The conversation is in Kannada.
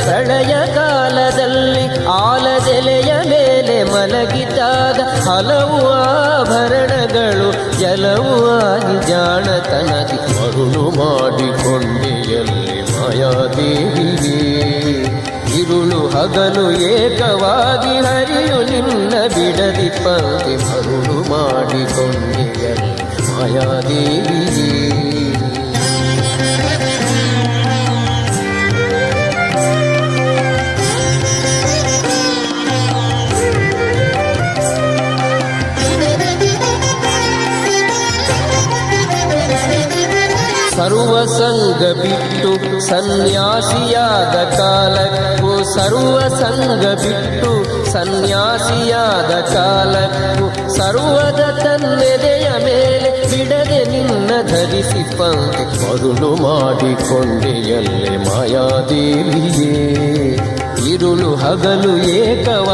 ಪ್ರಳಯ ಕಾಲದಲ್ಲಿ ಆಲದೆಲೆಯ ಮೇಲೆ ಮಲಗಿದಾಗ ಹಲವು ಆಭರಣಗಳು ಜಲವು ಆಗಿ ಜಾಣತನದಿ ಮರುಳು ಮಾಡಿಕೊಂಡೆಯಲ್ಲಿ ಮಾಯಾದೇವಿಯೇ. ಇರುಳು ಹಗಲು ಏಕವಾಗಿ ಹರಿಯು ನಿನ್ನ ಬಿಡದಿ ಪಂಕ್ತಿ ಮರುಳು ಮಾಡಿಕೊಂಡೆಯಲ್ಲಿ ಮಾಯಾದೇವಿಯೇ. ಸರ್ವಸಂಗ ಬಿಟ್ಟು ಸನ್ಯಾಸಿಯಾದ ಕಾಲಕ್ಕೂ ಸರ್ವಸಂಗ ಬಿಟ್ಟು ಸನ್ಯಾಸಿಯಾದ ಕಾಲಕ್ಕೂ ಸರ್ವದ ತನ್ನೆದೆಯ ಮೇಲೆ ಬಿಡದೆ ನಿನ್ನ ಧರಿಸಿ ಪಂಕ್ತಿ ಮರುಳು ಮಾಡಿಕೊಂಡೆಯಲ್ಲೇ ಮಾಯಾದೇವಿಯೇ. ಇರುಳು ಹಗಲು ಏಕವ